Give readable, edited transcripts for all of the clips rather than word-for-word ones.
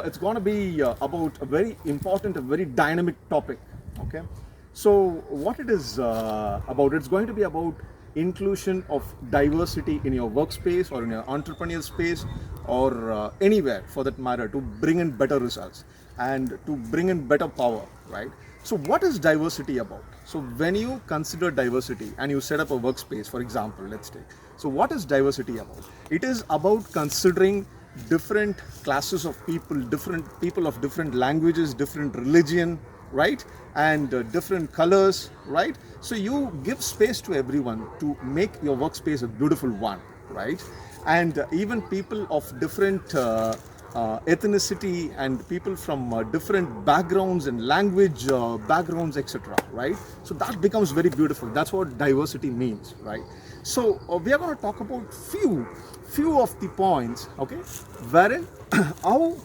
it's going to be about a very important, a very dynamic topic. Okay, so what it is about, it's going to be about inclusion of diversity in your workspace or in your entrepreneurial space or anywhere for that matter, to bring in better results and to bring in better power, right? So what is diversity about? So when you consider diversity and you set up a workspace, for example, let's take, so what is diversity about? It is about considering different classes of people, different people of different languages, different religion, right? And different colors, right? So you give space to everyone to make your workspace a beautiful one, right? And even people of different ethnicity and people from different backgrounds and language backgrounds, etc., right? So that becomes very beautiful. That's what diversity means, right? So we are going to talk about few of the points, okay, wherein how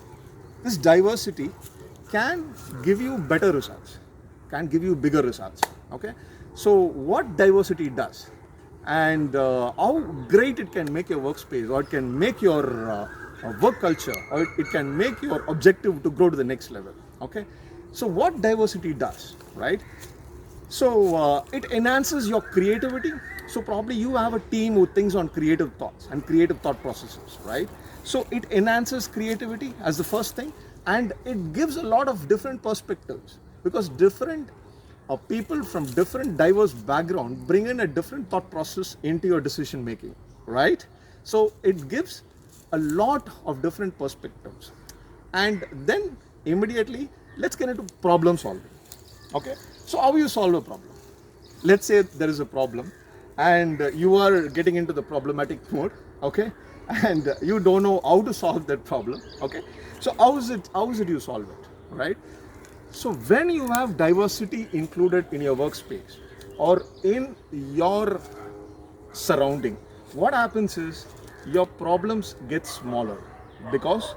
this diversity can give you better results, can give you bigger results, okay? So what diversity does, and how great it can make your workspace, or it can make your work culture, or it can make your objective to grow to the next level, okay? So what diversity does, right? So it enhances your creativity. So probably you have a team who thinks on creative thoughts and creative thought processes, right? So it enhances creativity as the first thing, and it gives a lot of different perspectives, because different people from different diverse background bring in a different thought process into your decision making, right? So it gives a lot of different perspectives. And then immediately let's get into problem solving, okay? So how you solve a problem? Let's say there is a problem and you are getting into the problematic mode, okay, and you don't know how to solve that problem, okay? So how is it you solve it, right? So when you have diversity included in your workspace or in your surrounding, what happens is your problems get smaller, because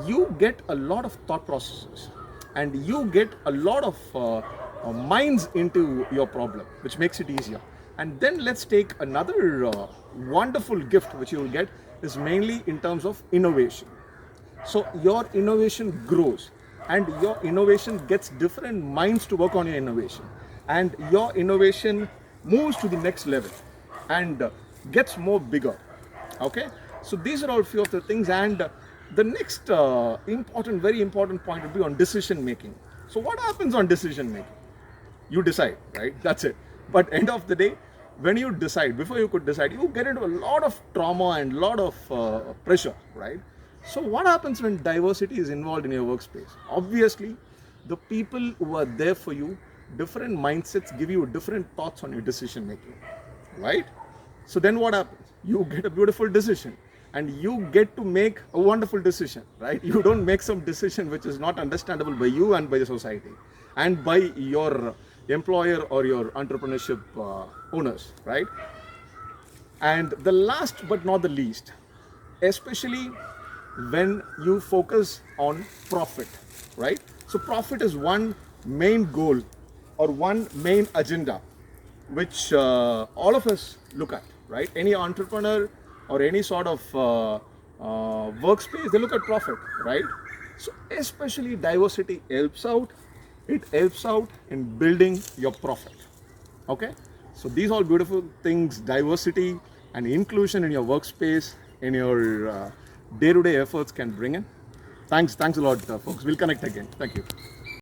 you get a lot of thought processes and you get a lot of minds into your problem, which makes it easier. And then let's take another wonderful gift which you will get, is mainly in terms of innovation. So your innovation grows and your innovation gets different minds to work on your innovation, and your innovation moves to the next level and gets more bigger, okay? So these are all few of the things. And the next very important point would be on decision making. So what happens on decision making? You decide, right? That's it. But end of the day, when you decide, before you could decide, you get into a lot of trauma and a lot of pressure, right? So what happens when diversity is involved in your workspace? Obviously, the people who are there for you, different mindsets give you different thoughts on your decision making, right? So then what happens? You get a beautiful decision and you get to make a wonderful decision, right? You don't make some decision which is not understandable by you and by the society and by your employer or your entrepreneurship owners, right? And the last but not the least, especially when you focus on profit, right? So profit is one main goal or one main agenda which all of us look at, right? Any entrepreneur or any sort of workspace, they look at profit, right? So especially diversity helps out. It helps out in building your profit, okay? So these all beautiful things, diversity and inclusion in your workspace, in your day-to-day efforts can bring in. Thanks a lot, folks. We'll connect again. Thank you.